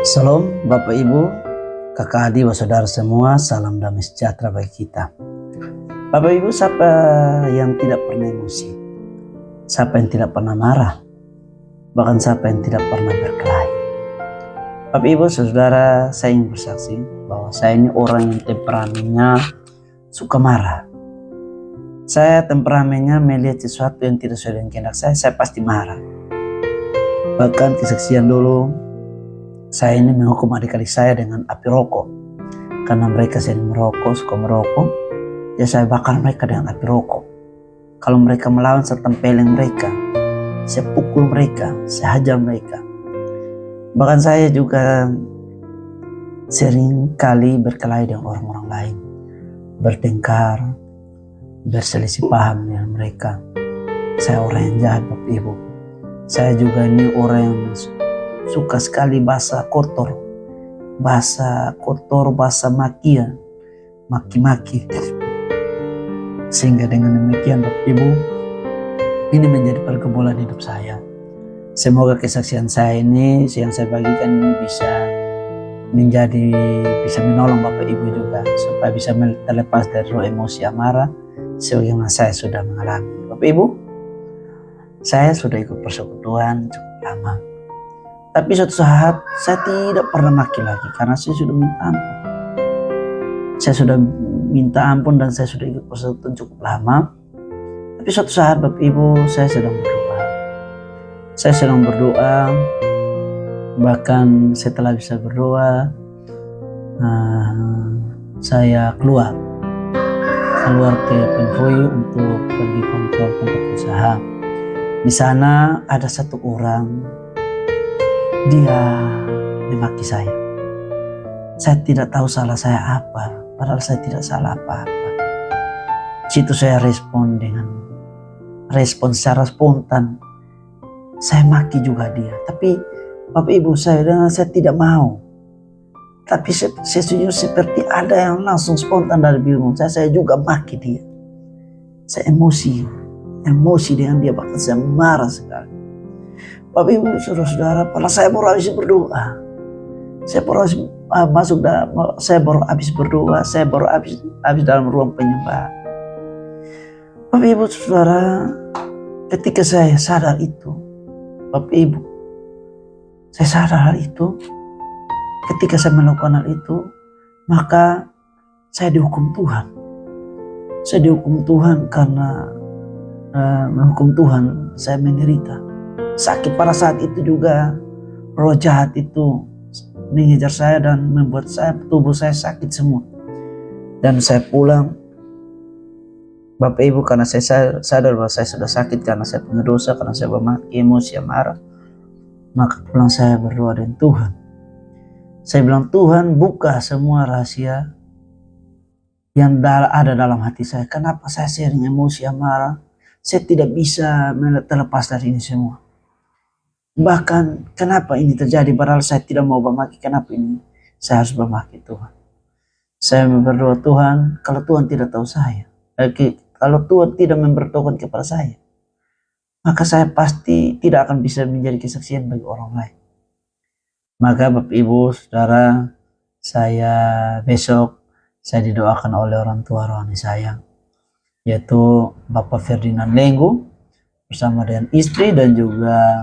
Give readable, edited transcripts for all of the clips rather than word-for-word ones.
Salam Bapak Ibu, kakak adik, saudara semua, salam damai sejahtera bagi kita. Bapak Ibu, siapa yang tidak pernah emosi? Siapa yang tidak pernah marah? Bahkan siapa yang tidak pernah berkelahi? Bapak Ibu, saudara, saya ingin bersaksi bahwa saya ini orang yang temperamennya suka marah. Saya temperamennya melihat sesuatu yang tidak sesuai dengan kehendak saya pasti marah. Bahkan kesaksian dulu, saya ini menghukum adik-adik saya dengan api rokok. Karena mereka sering merokok, suka merokok, ya saya bakar mereka dengan api rokok. Kalau mereka melawan, saya tempeleng mereka, saya pukul mereka, saya hajar mereka. Bahkan saya juga sering kali berkelahi dengan orang-orang lain, bertengkar, berselisih paham dengan mereka. Saya orang yang jahat, Bapak Ibu. Saya juga ini orang yang suka sekali bahasa kotor, bahasa maki-maki. Sehingga dengan demikian, Bapak Ibu, ini menjadi pergumulan hidup saya. Semoga kesaksian saya ini yang saya bagikan ini bisa menolong Bapak Ibu juga, supaya bisa terlepas dari roh emosi amarah sebagaimana saya sudah mengalami. Bapak Ibu, saya sudah ikut persekutuan cukup lama. Tapi suatu saat saya tidak pernah maki lagi karena saya sudah minta ampun. Saya sudah minta ampun dan saya sudah ikut persekutuan cukup lama. Tapi suatu saat Bapak Ibu, saya sedang berdoa. Saya sedang berdoa, bahkan setelah bisa berdoa, saya keluar ke Penfui untuk pergi kontrol tempat usaha. Di sana ada satu orang, dia memaki saya. Saya tidak tahu salah saya apa, padahal saya tidak salah apa-apa. Situ saya respon secara spontan. Saya maki juga dia, tapi Bapak Ibu saya tidak mau. Tapi sejujurnya seperti ada yang langsung spontan dari diri saya juga maki dia. Saya emosi dengan dia, bahkan saya marah sekali. Bapak Ibu saudara-saudara, padahal saya baru habis berdoa. Saya baru habis berdoa, saya baru habis dalam ruang penyembahan. Bapak Ibu saudara, ketika saya sadar itu, Bapak Ibu, saya sadar hal itu. Ketika saya melakukan hal itu, maka saya dihukum Tuhan. Saya dihukum Tuhan karena menghukum Tuhan saya menderita sakit. Pada saat itu juga roh jahat itu mengejar saya dan membuat tubuh saya sakit semua. Dan saya pulang, Bapak Ibu, karena saya sadar bahwa saya sudah sakit karena saya punya dosa, karena saya memaki emosi marah. Maka pulang saya berdoa dengan Tuhan. Saya bilang, Tuhan, buka semua rahasia yang ada dalam hati saya. Kenapa saya sering emosi marah? Saya tidak bisa terlepas dari ini semua. Bahkan kenapa ini terjadi padahal saya tidak mau memaki, kenapa ini saya harus memaki Tuhan. Saya berdoa, Tuhan, kalau Tuhan tidak tahu saya, kalau Tuhan tidak memberitahukan kepada saya, maka saya pasti tidak akan bisa menjadi kesaksian bagi orang lain. Maka Bapak Ibu saudara, besok saya didoakan oleh orang tua rohani saya, yaitu Bapak Ferdinand Lenggo bersama dengan istri dan juga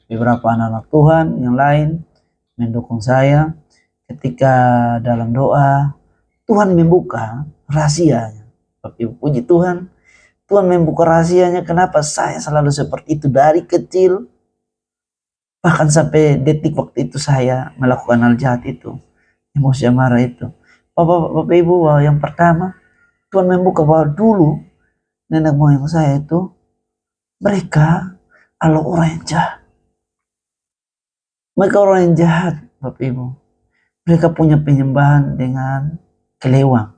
beberapa anak-anak Tuhan yang lain mendukung saya ketika dalam doa. Tuhan membuka rahasianya. Bapak Ibu, puji Tuhan, Tuhan membuka rahasianya. Kenapa saya selalu seperti itu dari kecil, bahkan sampai detik waktu itu saya melakukan hal jahat itu, emosi marah itu. Bapak Ibu, bahwa yang pertama Tuhan membuka bahwa dulu nenek moyang saya itu mereka adalah orang yang jahat. Mereka orang yang jahat, Bapak Ibu. Mereka punya penyembahan dengan kelewang,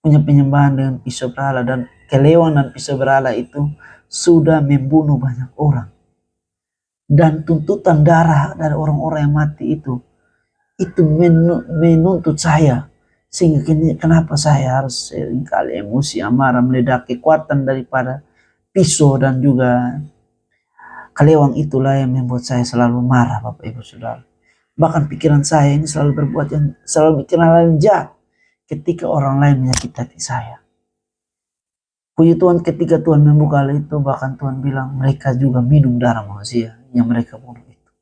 punya penyembahan dengan pisau berhala, dan kelewang dan pisau berhala itu sudah membunuh banyak orang. Dan tuntutan darah dari orang-orang yang mati itu menuntut saya. Sehingga kenapa saya harus seringkali emosi amarah meledak kekuatan daripada pisau dan juga kelewang itulah yang membuat saya selalu marah, Bapak Ibu Saudara. Bahkan pikiran saya ini selalu berbuat yang selalu bikin hal yang jahat ketika orang lain menyakiti hati saya. Puji Tuhan ketika Tuhan membuka hal itu, bahkan Tuhan bilang mereka juga minum darah manusia yang mereka bunuh itu.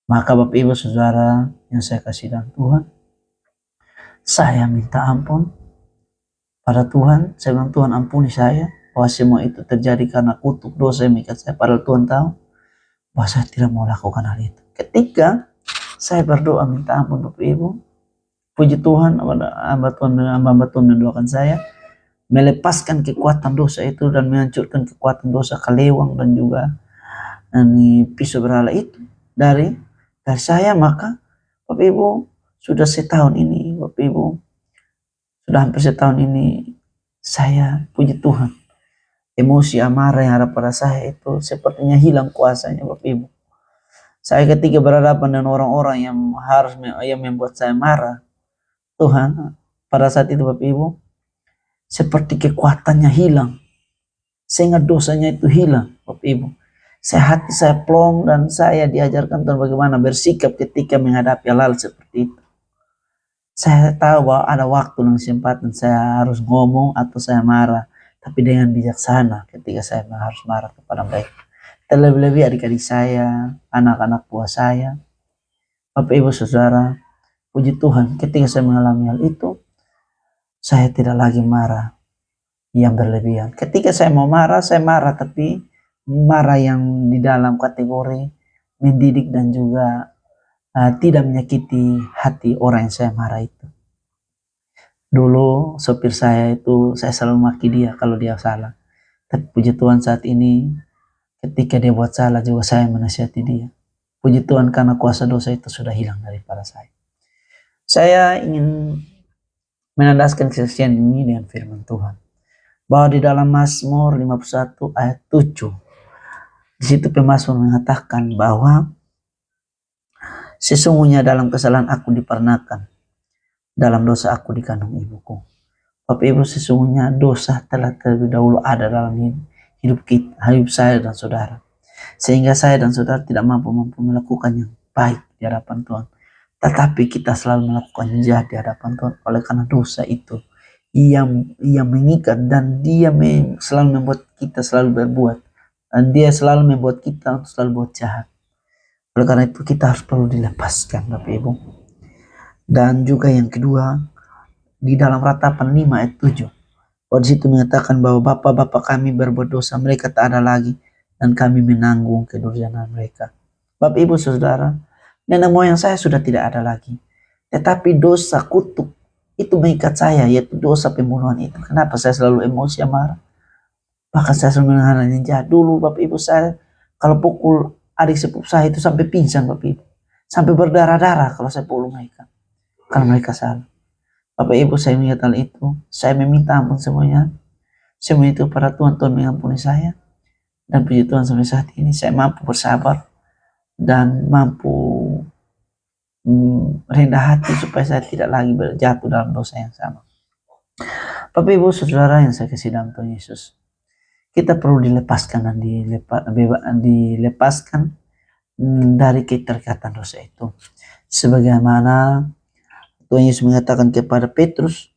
Maka Bapak Ibu Saudara yang saya kasih dalam Tuhan, saya minta ampun pada Tuhan. Saya bilang Tuhan ampuni saya bahwa semua itu terjadi karena kutuk dosa yang mengikat saya. Padahal Tuhan tahu bahwa saya tidak mau lakukan hal itu. Ketika saya berdoa minta ampun Bapak Ibu, puji Tuhan hamba Tuhan mendoakan saya melepaskan kekuatan dosa itu dan menghancurkan kekuatan dosa kalewang dan juga pisau berhala itu dari saya. Maka Bapak Ibu sudah setahun ini, Bapak Ibu sudah hampir setahun ini, saya puji Tuhan emosi amarah yang ada pada saya itu sepertinya hilang kuasanya Bapak Ibu. Saya ketika berhadapan dengan orang-orang yang membuat saya marah, Tuhan pada saat itu Bapak Ibu seperti kekuatannya hilang, sehingga dosanya itu hilang Bapak Ibu. Hati saya plong dan saya diajarkan Tuhan bagaimana bersikap ketika menghadapi hal seperti itu. Saya tahu bahwa ada waktu dan kesempatan saya harus ngomong atau saya marah, tapi dengan bijaksana ketika saya harus marah kepada mereka. Terlebih-lebih adik-adik saya, anak-anak buah saya. Bapak Ibu Saudara, puji Tuhan ketika saya mengalami hal itu, saya tidak lagi marah yang berlebihan. Ketika saya mau marah, saya marah, tapi marah yang di dalam kategori mendidik dan juga tidak menyakiti hati orang yang saya marah itu. Dulu sopir saya itu saya selalu maki dia kalau dia salah. Tapi puji Tuhan saat ini ketika dia buat salah juga saya menasihati dia. Puji Tuhan karena kuasa dosa itu sudah hilang daripada saya. Saya ingin menandaskan kesaksian ini dengan firman Tuhan. Bahwa di dalam Mazmur 51 ayat 7. Di situ pemazmur mengatakan bahwa sesungguhnya dalam kesalahan aku dipernakan, dalam dosa aku dikandung ibuku. Bapak Ibu, sesungguhnya dosa telah terlebih dahulu ada dalam hidup kita, hidup saya dan saudara. Sehingga saya dan saudara tidak mampu melakukan yang baik di hadapan Tuhan. Tetapi kita selalu melakukan yang jahat di hadapan Tuhan. Oleh karena dosa itu yang mengikat dan dia selalu membuat kita selalu berbuat. Dan dia selalu membuat kita untuk selalu buat jahat. Oleh karena itu kita harus perlu dilepaskan Bapak Ibu. Dan juga yang kedua, di dalam Ratapan 5 ayat 7. Di situ mengatakan bahwa bapak-bapak kami berbuat dosa, mereka tak ada lagi, dan kami menanggung kedurjanan mereka. Bapak Ibu Saudara, nenek moyang saya sudah tidak ada lagi. Tetapi dosa kutuk itu mengikat saya, yaitu dosa pembunuhan itu. Kenapa saya selalu emosi marah? Bahkan saya selalu mengalami jahat. Dulu Bapak Ibu saya kalau pukul adik sepupu saya itu sampai pingsan Bapak Ibu. Sampai berdarah-darah kalau saya pukul mereka. Kalau mereka salah. Bapak Ibu saya mengingat hal itu. Saya meminta ampun semuanya. Semua itu para Tuhan mengampuni saya. Dan puji Tuhan sampai saat ini saya mampu bersabar. Dan mampu rendah hati supaya saya tidak lagi berjatuh dalam dosa yang sama. Bapak Ibu Saudara yang saya kasih dalam Tuhan Yesus. Kita perlu dilepaskan dan dilepaskan dari keterikatan dosa itu. Sebagaimana Tuhan Yesus mengatakan kepada Petrus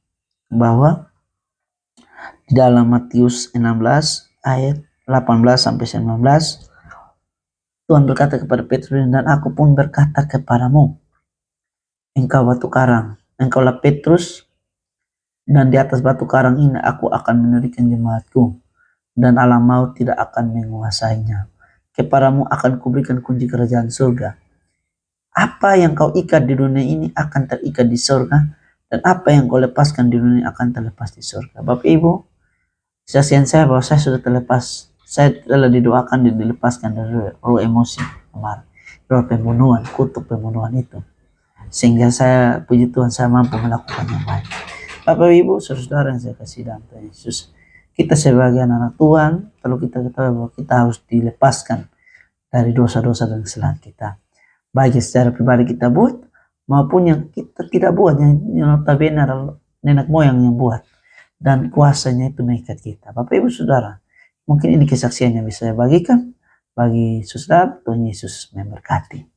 bahwa di dalam Matius 16 ayat 18 sampai 19 Tuhan berkata kepada Petrus, dan aku pun berkata kepadamu, engkau batu karang, engkaulah Petrus, dan di atas batu karang ini aku akan mendirikan jemaatku, dan alam maut tidak akan menguasainya. Kepadamu akan kuberikan kunci kerajaan surga. Apa yang kau ikat di dunia ini akan terikat di surga, dan apa yang kau lepaskan di dunia akan terlepas di surga. Bapak Ibu, kesaksian saya bahwa saya sudah terlepas. Saya telah didoakan dan dilepaskan dari roh emosi, amarah, roh pembunuhan, kutuk pembunuhan itu. Sehingga saya, puji Tuhan, saya mampu melakukan yang baik. Bapak Ibu, saudara yang saya kasih dalam Tuhan Yesus, kita sebagai anak Tuhan, perlu kita ketahui bahwa kita harus dilepaskan dari dosa-dosa dan kesalahan kita. Baik secara pribadi kita buat, maupun yang kita tidak buat, yang notabene adalah nenek moyang yang buat. Dan kuasanya itu mengikat kita. Bapak Ibu Saudara, mungkin ini kesaksian yang bisa saya bagikan bagi saudara. Tuhan Yesus memberkati.